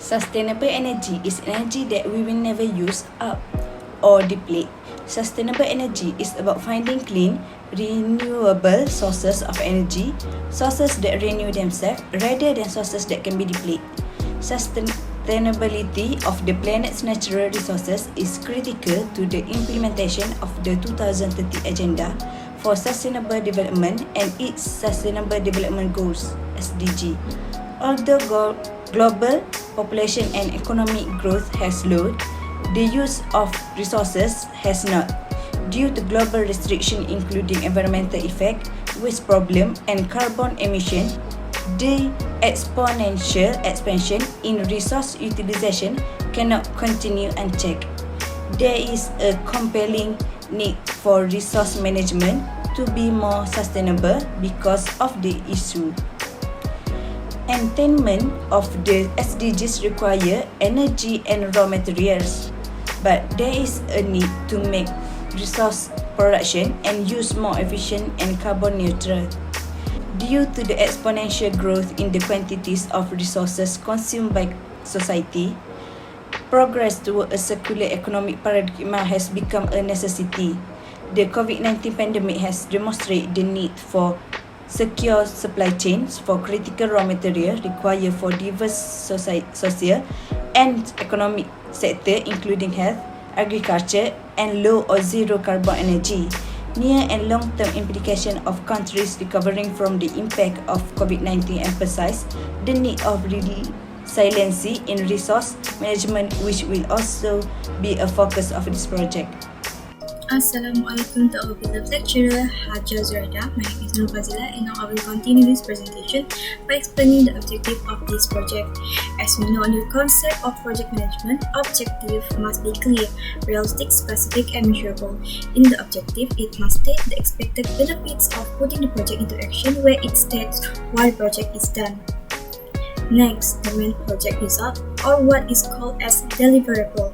Sustainable energy is energy that we will never use up or deplete. Sustainable energy is about finding clean, renewable sources of energy, sources that renew themselves rather than sources that can be depleted. Sustainability of the planet's natural resources is critical to the implementation of the 2030 Agenda for Sustainable Development and its Sustainable Development Goals, SDG. Although global population and economic growth has slowed, the use of resources has not, due to global restriction including environmental effect, waste problem and carbon emission. The exponential expansion in resource utilization cannot continue unchecked. There is a compelling need for resource management to be more sustainable because of the issue. Attainment of the SDGs require energy and raw materials, but there is a need to make resource production and use more efficient and carbon neutral. Due to the exponential growth in the quantities of resources consumed by society, progress toward a circular economic paradigm has become a necessity. The COVID-19 pandemic has demonstrated the need for secure supply chains for critical raw material required for diverse social and economic sector including health, agriculture and low or zero carbon energy. Near and long-term implication of countries recovering from the impact of COVID-19 emphasize the need of resiliency in resource management, which will also be a focus of this project. Assalamualaikum to our beloved lecturer, Hajjah Zuraida. My name is FAZILA and now I will continue this presentation by explaining the objective of this project. As we know, in the concept of project management, objective must be clear, realistic, specific and measurable. In the objective, it must state the expected benefits of putting the project into action where it states why the project is done. Next, the main project result or what is called as deliverable.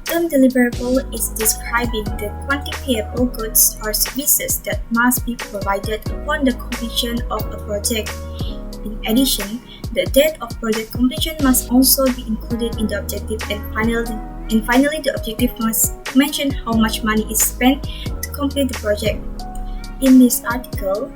Term deliverable is describing the quantifiable goods or services that must be provided upon the completion of a project. In addition, the date of project completion must also be included in the objective, and finally the objective must mention how much money is spent to complete the project. In this article,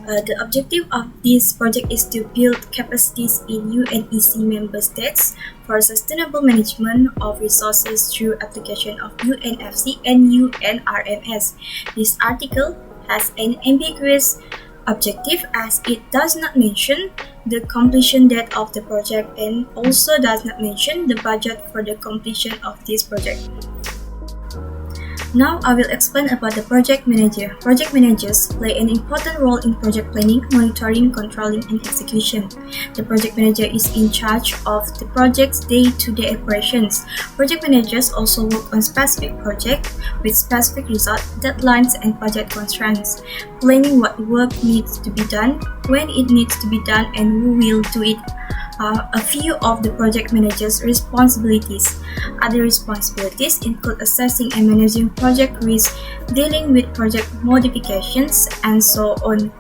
the objective of this project is to build capacities in UNEC member states for sustainable management of resources through application of UNFC and UNRMS. This article has an ambiguous objective as it does not mention the completion date of the project and also does not mention the budget for the completion of this project. Now I will explain about the project manager. Project managers play an important role in project planning, monitoring, controlling, and execution. The project manager is in charge of the project's day-to-day operations. Project managers also work on specific projects with specific result, deadlines, and budget constraints, planning what work needs to be done, when it needs to be done, and who will do it. A few of the project manager's responsibilities. Other responsibilities include assessing and managing project risk, dealing with project modifications, and so on.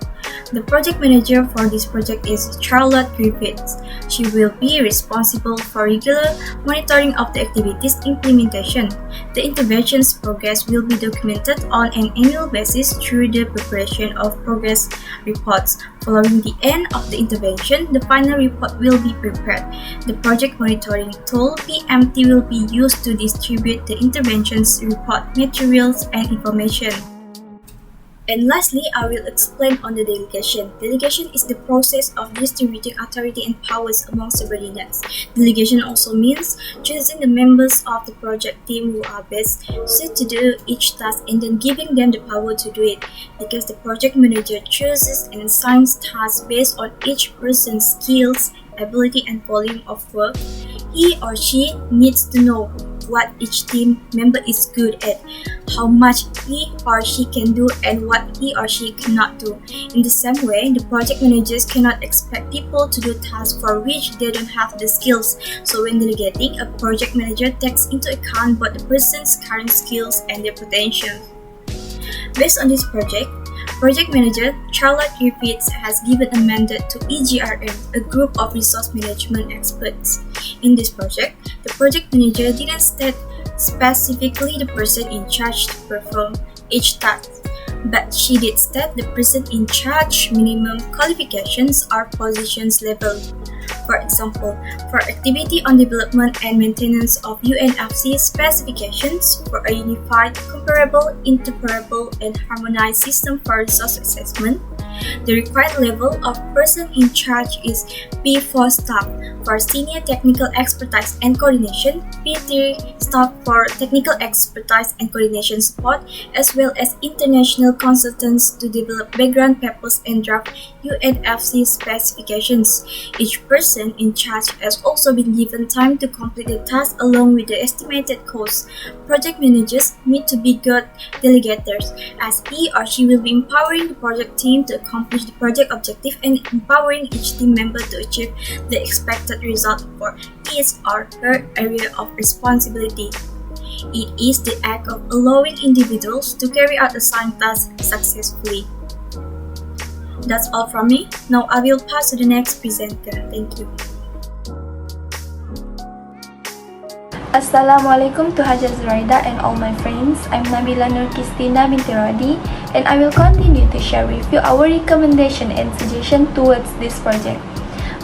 The project manager for this project is Charlotte Griffiths. She will be responsible for regular monitoring of the activity's implementation. The intervention's progress will be documented on an annual basis through the preparation of progress reports. Following the end of the intervention, the final report will be prepared. The project monitoring tool PMT will be used to distribute the intervention's report materials and information. And lastly, I will explain on the delegation. Delegation is the process of distributing authority and powers among subordinates. Delegation also means choosing the members of the project team who are best suited to do each task and then giving them the power to do it. Because the project manager chooses and assigns tasks based on each person's skills, ability, and volume of work, he or she needs to know what each team member is good at, how much he or she can do, and what he or she cannot do. In the same way, the project managers cannot expect people to do tasks for which they don't have the skills. So when delegating, a project manager takes into account both the person's current skills and their potential. Based on this project, Project Manager Charlotte Griffiths has given a mandate to EGRM, a group of resource management experts. In this project, the project manager didn't state specifically the person in charge to perform each task, but she did state the person in charge minimum qualifications or positions level. For example, for activity on development and maintenance of UNFC specifications for a unified, comparable, interoperable, and harmonized system for resource assessment, the required level of person in charge is P4 staff for senior technical expertise and coordination, P3 staff for technical expertise and coordination support, as well as international consultants to develop background papers and draft UNFC specifications. Each person in charge has also been given time to complete the task along with the estimated cost. Project managers need to be good delegators, as he or she will be empowering the project team to accomplish the project objective and empowering each team member to achieve the expected result for his or her area of responsibility. It is the act of allowing individuals to carry out assigned tasks successfully. That's all from me. Now I will pass to the next presenter. Thank you. Assalamualaikum to Hajah Zuraida and all my friends. I'm Nabila Nur QISTINA binti RODY, and I will continue to share with you our recommendation and suggestion towards this project.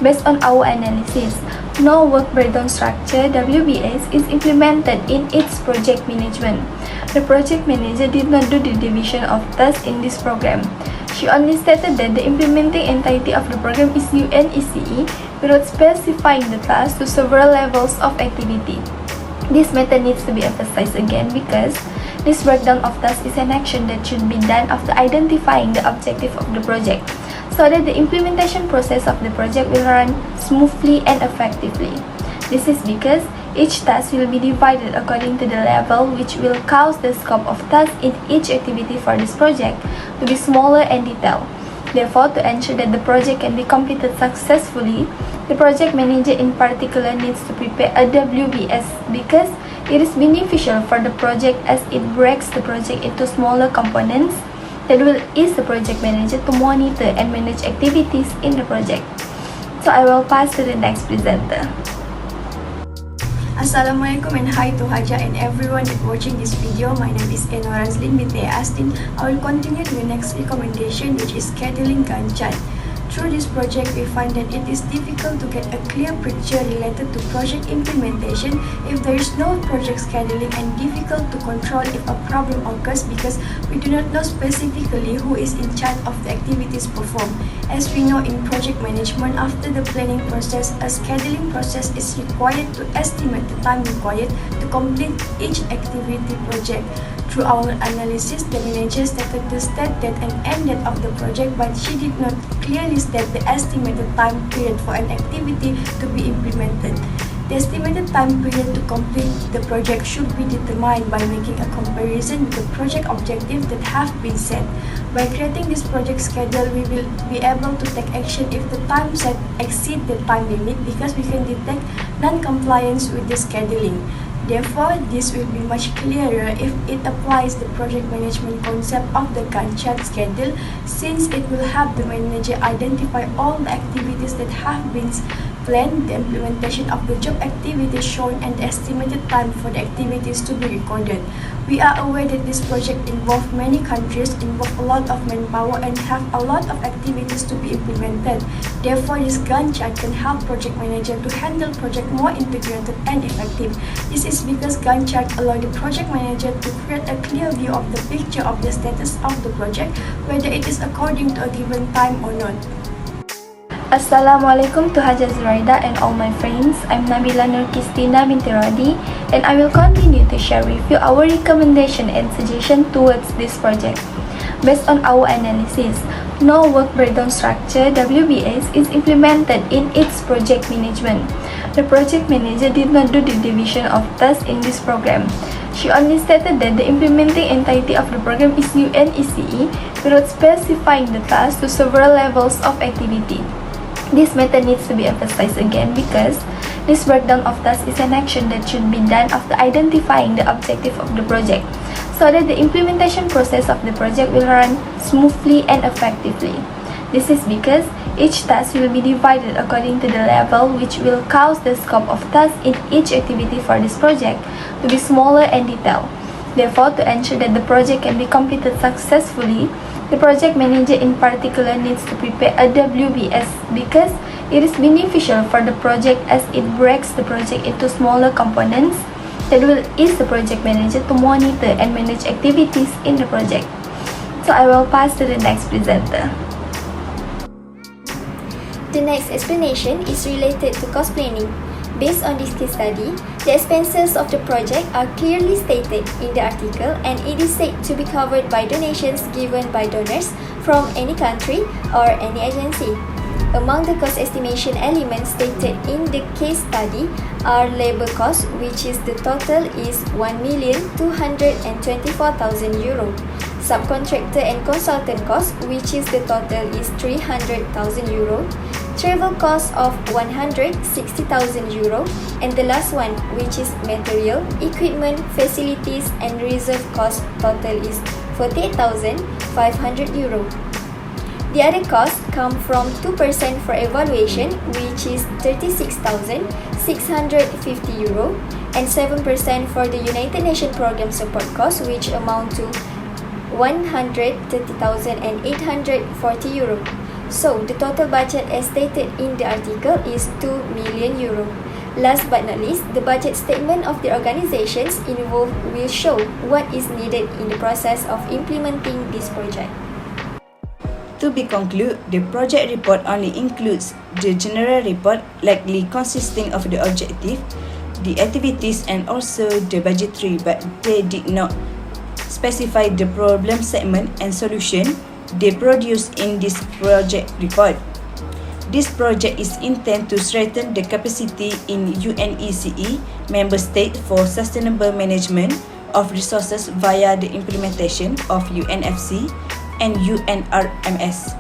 Based on our analysis, no work breakdown structure (WBS) is implemented in its project management. The project manager did not do the division of tasks in this program. She only stated that the implementing entity of the program is UNECE without specifying the tasks to several levels of activity. This method needs to be emphasized again because this breakdown of tasks is an action that should be done after identifying the objective of the project, so that the implementation process of the project will run smoothly and effectively. This is because each task will be divided according to the level, which will cause the scope of tasks in each activity for this project to be smaller and detailed. Therefore, to ensure that the project can be completed successfully, the project manager in particular needs to prepare a WBS because it is beneficial for the project as it breaks the project into smaller components that will ease the project manager to monitor and manage activities in the project. So I will pass to the next presenter. Assalamualaikum and hi to Hajah and everyone watching this video. My name is NORAZLIN with A.ASDIN. I will continue to the next recommendation, which is scheduling Gantt chart. Through this project, we find that it is difficult to get a clear picture related to project implementation if there is no project scheduling, and difficult to control if a problem occurs because we do not know specifically who is in charge of the activities performed. As we know in project management, after the planning process, a scheduling process is required to estimate the time required to complete each activity project. Through our analysis, the manager stated the start date and end date of the project, but she did not clearly state the estimated time period for an activity to be implemented. The estimated time period to complete the project should be determined by making a comparison with the project objectives that have been set. By creating this project schedule, we will be able to take action if the time set exceeds the time limit because we can detect non-compliance with the scheduling. Therefore, this will be much clearer if it applies the project management concept of the Gantt chart schedule, since it will help the manager identify all the activities that have been planned, the implementation of the job activities shown, and the estimated time for the activities to be recorded. We are aware that this project involves many countries, involve a lot of manpower, and have a lot of activities to be implemented. Therefore, this Gantt chart can help project manager to handle project more integrated and effective. This is because Gantt chart allow the project manager to create a clear view of the picture of the status of the project, whether it is according to a given time or not. Assalamualaikum to Hajah Zuraida and all my friends. I'm Nabila Nur QISTINA binti RODY, and I will continue to share with you our recommendation and suggestion towards this project. Based on our analysis, no work breakdown structure (WBS) is implemented in its project management. The project manager did not do the division of tasks in this program. She only stated that the implementing entity of the program is UNECE without specifying the tasks to several levels of activity. This method needs to be emphasized again because this breakdown of tasks is an action that should be done after identifying the objective of the project, so that the implementation process of the project will run smoothly and effectively. This is because each task will be divided according to the level, which will cause the scope of tasks in each activity for this project to be smaller and detailed. Therefore, to ensure that the project can be completed successfully, the project manager in particular needs to prepare a WBS because it is beneficial for the project as it breaks the project into smaller components that will ease the project manager to monitor and manage activities in the project. So I will pass to the next presenter. The next explanation is related to cost planning. Based on this case study, the expenses of the project are clearly stated in the article and it is said to be covered by donations given by donors from any country or any agency. Among the cost estimation elements stated in the case study are labor cost, which is the total is €1,224,000, subcontractor and consultant cost, which is the total is €300,000, travel cost of €160,000, and the last one, which is material, equipment, facilities, and reserve cost, total is €48,500. The other costs come from 2% for evaluation, which is €36,650, and 7% for the United Nations Program support cost, which amount to €130,840. So, the total budget as stated in the article is €2 million. Last but not least, the budget statement of the organizations involved will show what is needed in the process of implementing this project. To be concluded, the project report only includes the general report, likely consisting of the objective, the activities, and also the budgetary, but they did not specify the problem segment and solution they produced in this project report. This project is intended to strengthen the capacity in UNECE member state for sustainable management of resources via the implementation of UNFC and UNRMS.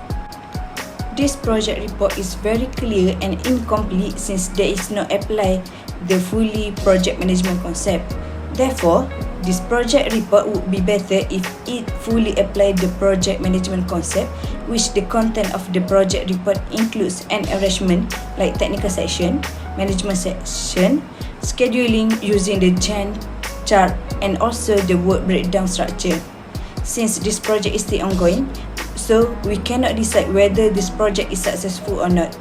This project report is very clear and incomplete since there is no apply the fully project management concept. Therefore, this project report would be better if it fully applied the project management concept, which the content of the project report includes an arrangement like technical section, management section, scheduling using the Gantt chart, and also the work breakdown structure. Since this project is still ongoing, so we cannot decide whether this project is successful or not.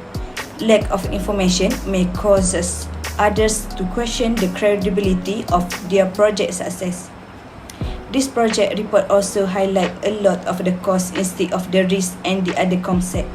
Lack of information may cause others to question the credibility of their project success. This project report also highlights a lot of the costs instead of the risk and the other concept.